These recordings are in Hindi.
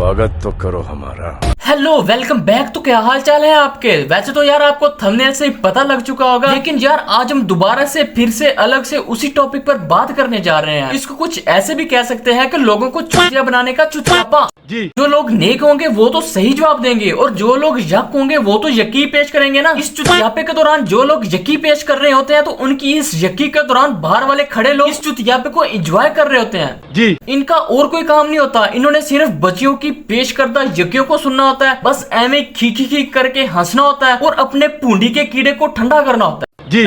स्वागत तो करो हमारा। Hello welcome back. तो क्या हाल चाल है आपके? वैसे तो यार आपको थंबनेल से ही पता लग चुका होगा, लेकिन यार आज हम दोबारा से फिर से अलग से उसी टॉपिक पर बात करने जा रहे हैं। इसको कुछ ऐसे भी कह सकते हैं कि लोगों को चुतिया बनाने का चुतियापा। जी। जो लोग नेक होंगे वो तो सही जवाब देंगे और जो लोग यक होंगे वो तो यकी पेश करेंगे ना। इस चुतियापे के दौरान जो लोग यकी पेश कर रहे होते हैं तो उनकी इस यकी के दौरान बाहर वाले खड़े लोग इस चुतियापे को एंजॉय कर रहे होते हैं। जी। इनका और कोई काम नहीं होता, इन्होंने सिर्फ बच्चियों की पेश करदा यकियों को सुनना होता है, बस एमे खी करके हंसना होता है और अपने पूंडी के कीड़े को ठंडा करना होता है।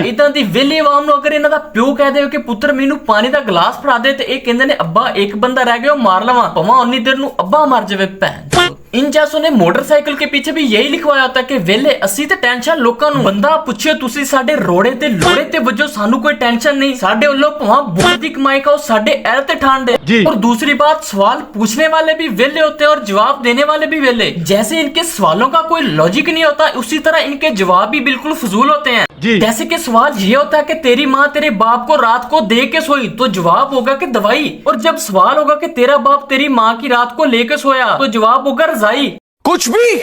इदा दी वेली आवाम नु अगर इन्हां दा प्यो कह दे कि पुत्र मैनू पानी दा गिलास फड़ा दे ते एक कहंदे ने अब्बा एक बंदा रह गया मार लवा, पवा उन्नी देर नु अब्बा मर जावे भैन। इन जैसों ने मोटरसाइकिल के पीछे भी यही लिखवाया होता है कि वेले असी ते टेंशन लोकां नु, बंदा पूछे तुसी साडे रोड़े ते लोड़े ते वजो सानू कोई टेंशन नहीं, साडे वल्लों भवा बोल दी कमाई खाओ साडे एल ते ठान दे। और दूसरी बात, सवाल पूछने वाले भी वेले होते हैं और जवाब देने वाले भी वेले। जैसे इनके सवालों का कोई लॉजिक नहीं होता उसी तरह इनके जवाब भी बिल्कुल फजूल होते हैं। जैसे कि सवाल ये होता है कि तेरी माँ तेरे बाप को रात को दे के सोई, तो जवाब होगा कि दवाई। और जब सवाल होगा कि तेरा बाप तेरी माँ की रात को लेके सोया, तो जवाब होगा रजाई। कुछ भी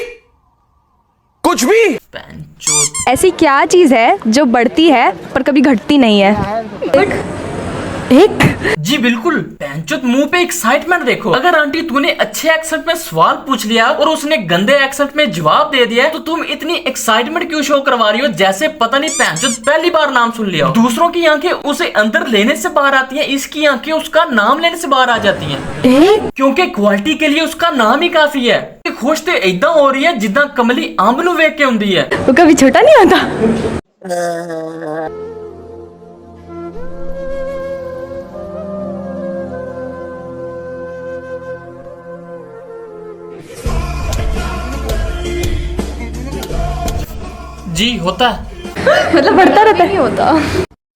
ऐसी क्या चीज है जो बढ़ती है पर कभी घटती नहीं है? एक जी बिल्कुल। पैंचोत मुंह पे एक्साइटमेंट देखो। अगर आंटी तूने अच्छे एक्सेंट में सवाल पूछ लिया और उसने गंदे एक्सेंट में जवाब दे दिया तो तुम इतनी एक्साइटमेंट क्यों शो करवा रही हो, जैसे पता नहीं पैंचोत पहली बार नाम सुन लिया। दूसरों की आंखें उसे अंदर लेने से बाहर आती हैं, इसकी आंखें उसका नाम लेने से बाहर आ जाती हैं, क्योंकि क्वालिटी के लिए उसका नाम ही काफी है। खुश तो इदा हो रही है जिदा कमली अंब नू वेख के हुंदी है। वो कभी छोटा नहीं होता। जी होता है। मतलब बढ़ता रहता नहीं होता।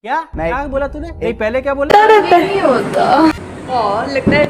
क्या बोला तूने? पहले क्या बोला? रहता नहीं होता। लगता है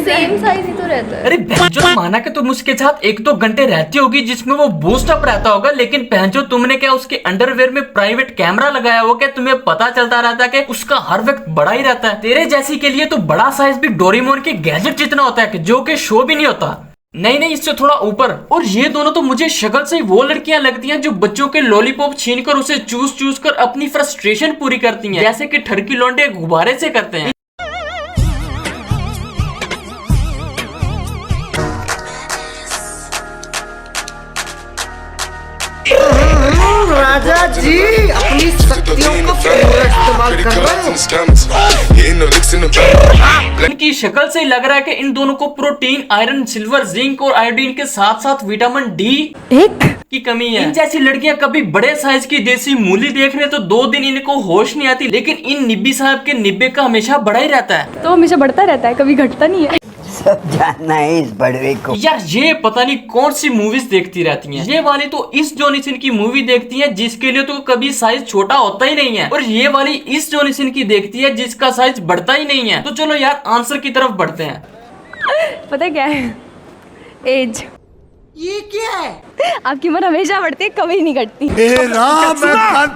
सेम साइज ही तो रहता है। अरे बहनचोद, माना कि तुम उसके साथ 1-2 घंटे रहती होगी जिसमें वो बूस्ट अप रहता होगा, लेकिन बहनचोद तुमने क्या उसके अंडरवेयर में प्राइवेट कैमरा लगाया हो क्या? तुम्हें पता चलता रहता है कि उसका हर वक्त बड़ा ही रहता है। तेरे जैसी के लिए तो बड़ा साइज भी डोरेमोन के गैजेट जितना होता है जो कि शो भी नहीं होता। नहीं इससे थोड़ा ऊपर। और ये दोनों तो मुझे शक्ल से वो लड़कियां लगती हैं जो बच्चों के लॉलीपॉप छीनकर उसे चूस कर अपनी फ्रस्ट्रेशन पूरी करती हैं, जैसे कि ठरकी लौंडे गुब्बारे से करते हैं। राजा जी अपनी शक्तियों का पूरा इस्तेमाल कर रहे हैं। इनकी शक्ल से लग रहा है कि इन दोनों को प्रोटीन, आयरन, सिल्वर, जिंक और आयोडीन के साथ साथ विटामिन डी की कमी है। इन जैसी लड़कियां कभी बड़े साइज की देसी मूली देख रहे तो 2 दिन इनको होश नहीं आती, लेकिन इन निब्बी साहब के निब्बे का हमेशा बड़ा ही रहता है। तो हमेशा बढ़ता रहता है, कभी घटता नहीं है। सब जानना है इस बड़वे को। यार ये पता नहीं कौन सी मूवीज देखती रहती हैं। ये वाली तो इस जॉनीसन की मूवी देखती है जिसके लिए तो कभी साइज छोटा होता ही नहीं है, और ये वाली इस जॉनीसन की देखती है जिसका साइज बढ़ता ही नहीं है। तो चलो यार आंसर की तरफ बढ़ते हैं। पता क्या है? एज। ये क्या है? आपकी उम्र हमेशा बढ़ती है, कभी नहीं घटती।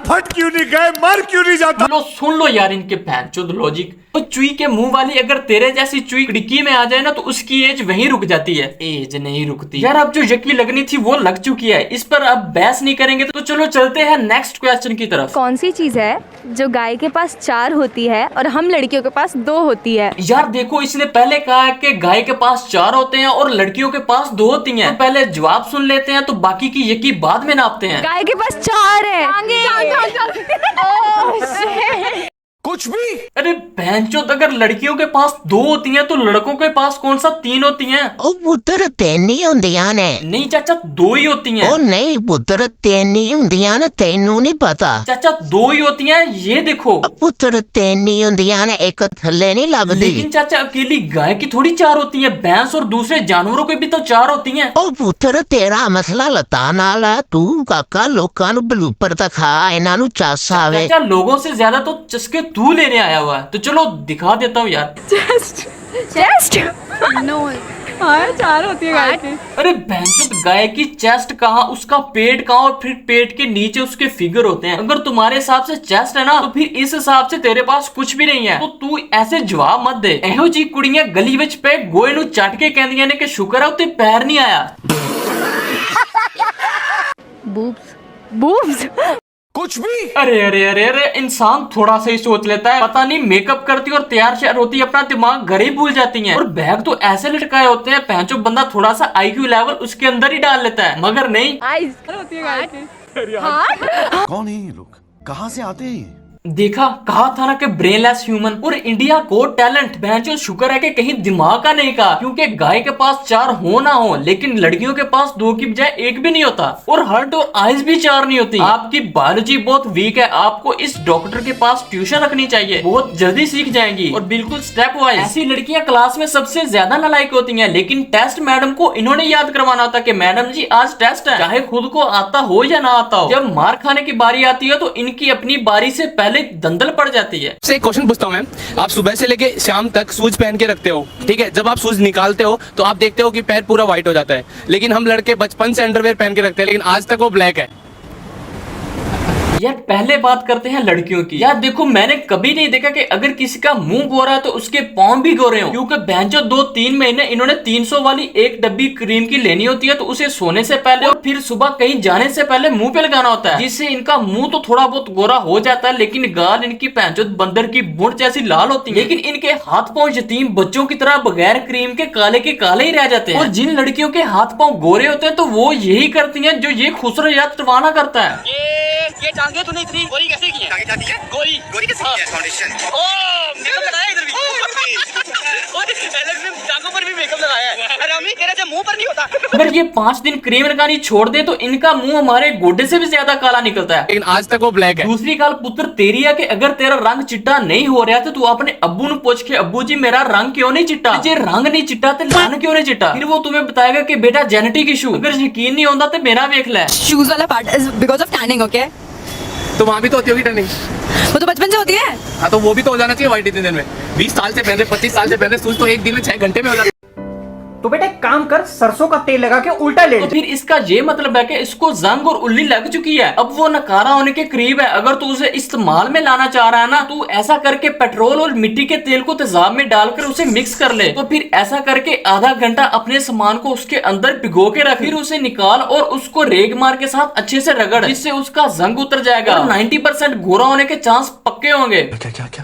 फट क्यों नहीं गए, मर क्यों नहीं जाता? लो सुन लो यार इनके भैंचोद लॉजिक। तो चुई के मुंह वाली अगर तेरे जैसी चुई खिड़की में आ जाए ना तो उसकी एज वहीं रुक जाती है, एज नहीं रुकती। यार अब जो यकी लगनी थी वो लग चुकी है, इस पर अब बहस नहीं करेंगे। तो चलो चलते हैं नेक्स्ट क्वेश्चन की तरफ। कौन सी चीज है जो गाय के पास 4 होती है और हम लड़कियों के पास 2 होती है? यार देखो, इसने पहले कहा कि गाय के पास 4 होते हैं और लड़कियों के पास 2 होती हैं। तो पहले जवाब सुन लेते हैं तो बाकी की यकी बाद में नापते हैं। गाय के पास 4 है। कुछ भी। अरे बहनचोद, अगर लड़कियों के पास 2 होती हैं तो लड़कों के पास कौन सा 3 होती हैं? ओ पुत्र 3 ही ਹੁੰਦੀਆਂ ਨੇ। नहीं चाचा 2 ही होती हैं। ओ नहीं पुत्र 3 ही ਹੁੰਦੀਆਂ ਨੇ, ਤੈਨੂੰ नहीं पता। चाचा 2 ही होती हैं, ये देखो। पुत्र 3 ही ਹੁੰਦੀਆਂ ਨੇ, एक थल्ले नहीं लगदी। लेकिन चाचा अकेली गाय की थोड़ी 4 होती हैं, भैंस और दूसरे जानवरों की भी तो 4 होती हैं। ओ पुत्र तेरा मसला लता नाल है, तू काका लोकां नू बलूपर दिखा, इन्हां नू चस आवे। चाचा लोगों से ज्यादा तो चस्के तू लेने आया हुआ है, तो चलो दिखा देता हूँ यार। चेस्ट नो हाँ 4 होती है गाय की। अरे भैंसचोद, गाय की चेस्ट कहाँ, उसका पेट कहाँ, और फिर पेट के नीचे उसके फिगर होते हैं। अगर तुम्हारे हिसाब से चेस्ट है ना, तो फिर इस हिसाब से तेरे पास कुछ भी नहीं है। तो तू ऐसे जवाब मत दे। एहो जी कुड़ियां गली विच पे गोए नू चट के कहंदियां ने कि शुक्र है उत्ते पैर नहीं आया। बूब्स कुछ भी। अरे अरे अरे अरे, इंसान थोड़ा सा ही सोच लेता है, पता नहीं मेकअप करती और तैयार श्यार होती है, अपना दिमाग घर ही भूल जाती हैं। और बैग तो ऐसे लटकाए होते हैं, पैंचो बंदा थोड़ा सा IQ लेवल उसके अंदर ही डाल लेता है, मगर नहीं। आइज होती है गाय की। कौन है ये लोग, कहाँ से आते हैं? देखा, कहा था ना कि ब्रेनलेस ह्यूमन। और इंडिया को टैलेंट भैंचो शुक्र है कि कहीं दिमाग का नहीं कहा, क्योंकि गाय के पास 4 हो ना हो, लेकिन लड़कियों के पास 2 की बजाय 1 भी नहीं होता, और हार्ट और आइज भी 4 नहीं होती। आपकी बायोलॉजी बहुत वीक है, आपको इस डॉक्टर के पास ट्यूशन रखनी चाहिए, बहुत जल्दी सीख जाएंगी, और बिल्कुल स्टेप वाइज। ऐसी लड़कियां क्लास में सबसे ज्यादा नालायक होती हैं, लेकिन टेस्ट मैडम को इन्होंने याद करवाना होता कि मैडम जी आज टेस्ट है, चाहे खुद को आता हो या ना आता हो। जब मार खाने की बारी आती है तो इनकी अपनी बारी से पहले दंदल पड़ जाती है। से एक क्वेश्चन पूछता हूँ मैम, आप सुबह से लेके शाम तक शूज पहन के रखते हो, ठीक है? जब आप शूज निकालते हो तो आप देखते हो कि पैर पूरा व्हाइट हो जाता है, लेकिन हम लड़के बचपन से अंडरवेयर पहन के रखते हैं, लेकिन आज तक वो ब्लैक है। यार पहले बात करते हैं लड़कियों की। यार देखो, मैंने कभी नहीं देखा कि अगर किसी का मुंह गोरा है तो उसके पाँव भी गोरे हो, क्योंकि बेंचो 2-3 महीने इन्होंने 300 वाली एक डब्बी क्रीम की लेनी होती है, तो उसे सोने से पहले और फिर सुबह कहीं जाने से पहले मुंह पे लगाना होता है, जिससे इनका मुंह तो थोड़ा बहुत गोरा हो जाता है, लेकिन गाल इनकी बेंचो बंदर की बुण जैसी लाल होती है। लेकिन इनके हाथ पाँव यतीम बच्चों की तरह बगैर क्रीम के काले ही रह जाते हैं। और जिन लड़कियों के हाथ पाँव गोरे होते हैं तो वो यही करती है जो ये खुसरो याद रवाना करता है। ये टांगे तूने इतनी गोरी कैसे की है? टांगे जाती है? गोरी कैसे की है? फाउंडेशन। ओह, मेकअप लगाया इधर भी। और अलग से टांगों पर भी मेकअप लगाया है। अरे अम्मी तेरे से मुंह पर नहीं होता। अगर ये 5 दिन क्रीम लगानी छोड़ दे तो इनका मुंह हमारे गोडे से भी ज्यादा काला निकलता है, लेकिन आज तक वो ब्लैक है। दूसरी गाल पुत्र तेरी है कि अगर तेरा रंग चिट्टा नहीं हो रहा तो तू अपने अब्बू नु पूछ के, अब्बू जी मेरा रंग क्यों नहीं चिट्टा? जे रंग नहीं चिट्टा तो लन क्यों नहीं चिट्टा? फिर वो तुम्हें बताएगा कि बेटा जेनेटिक इशू। अगर यकीन नहीं होता तो मेरा वेख ले। शूज वाला part is because of tanning, okay? तो वहाँ भी तो होती होगी टर्निंग। वो तो बचपन से होती है। हाँ, तो वो भी तो हो जाना चाहिए व्हाइट इतने दिन में। 20 साल से पहले, 25 साल से पहले शूज तो एक दिन में 6 घंटे में हो जाता। तो बेटा एक काम कर, सरसों का तेल लगा के उल्टा ले। तो फिर इसका ये मतलब है कि इसको जंग और उल्ली लग चुकी है, अब वो नकारा होने के करीब है। अगर तू उसे इस्तेमाल में लाना चाह रहा है ना, तू ऐसा करके पेट्रोल और मिट्टी के तेल को तेजाब में डालकर उसे मिक्स कर ले। तो फिर ऐसा करके आधा घंटा अपने सामान को उसके अंदर भिगो के रख, फिर उसे निकाल और उसको रेग मार के साथ अच्छे से रगड़, जिससे उसका जंग उतर जाएगा और 90% गोरा होने के चांस पक्के होंगे। क्या?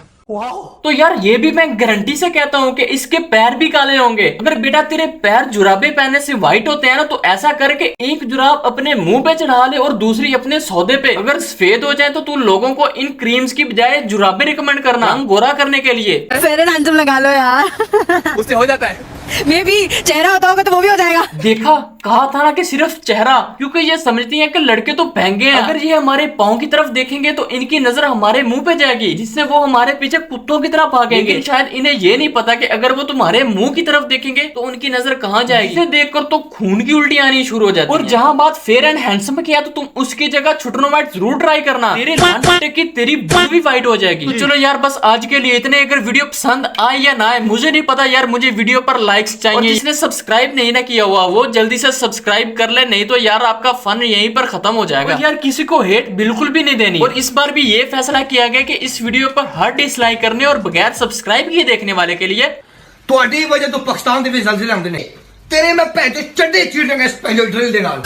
तो यार ये भी मैं गारंटी से कहता हूँ कि इसके पैर भी काले होंगे। अगर बेटा तेरे पैर जुराबे पहनने से व्हाइट होते हैं ना, तो ऐसा करके एक जुराब अपने मुंह पे चढ़ा ले और दूसरी अपने सौदे पे। अगर सफेद हो जाए तो तू लोगों को इन क्रीम्स की बजाय जुराबे रिकमेंड करना रंग गोरा करने के लिए। फेयर एंड हैंडसम लगा लो यार। उससे हो जाता है। मे भी चेहरा होता होगा तो वो भी हो जाएगा। देखा, कहा था ना कि सिर्फ चेहरा, क्योंकि ये समझती हैं कि लड़के तो महंगे हैं। अगर ये हमारे पाँव की तरफ देखेंगे तो इनकी नजर हमारे मुंह पे जाएगी, जिससे वो हमारे पीछे कुत्तों की तरह भागेंगे। लेकिन शायद इन्हें ये नहीं पता कि अगर वो तुम्हारे मुंह की तरफ देखेंगे तो उनकी नजर कहाँ जाएगी। इसे देखकर तो खून की उल्टी आनी शुरू हो जाती है। और जहाँ बात फेयर एंड हैंडसम की है तो तुम उसकी जगह छुटनो वाइट जरूर ट्राई करना, तेरे लान पट्टे की तेरी बुल भी वाइट हो जाएगी। तो चलो यार, बस आज के लिए इतने। अगर वीडियो पसंद आए या ना आए मुझे नहीं पता यार, मुझे वीडियो पर लाइक्स चाहिए। जिसने सब्सक्राइब नहीं ना किया हुआ वो जल्दी से सब्सक्राइब कर ले, नहीं तो यार आपका फन यहीं पर खत्म हो जाएगा। यार किसी को हेट बिल्कुल भी नहीं देनी। और इस बार भी ये फैसला किया गया कि इस वीडियो पर हर डिसलाइक करने और बगैर सब्सक्राइब किए देखने वाले के लिए ਤੁਹਾਡੀ ਵਜ੍ਹਾ ਤੋਂ ਪਾਕਿਸਤਾਨ ਦੇ ਵਿੱਚ ਜ਼ਲਜ਼ਲੇ ਆਉਂਦੇ ਨੇ ਤੇਰੇ ਮੈਂ ਭੈਣ ਚੋਂ ਚੱਡੇ ਚੀਰਨਗੇ ਸਪੈਸ਼ਲ ਡਰਿਲ ਦੇ ਨਾਲ।